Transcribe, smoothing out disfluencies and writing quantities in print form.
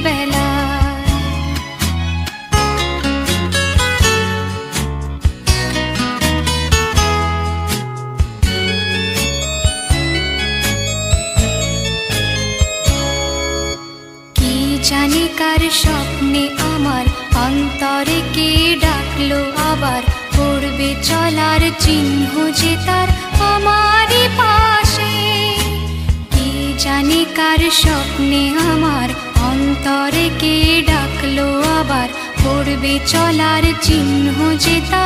বেলা। কি জানি কার স্বপ্নে আমার অন্তরে কে ডাকলো আবার, পড়বে চলার চিহ্ন যে তার আমারই পাশে। কি জানি কার স্বপ্নে আমার অন্তরে কে ডাকলো আবার, পড়বে চলার চিহ্ন যে তার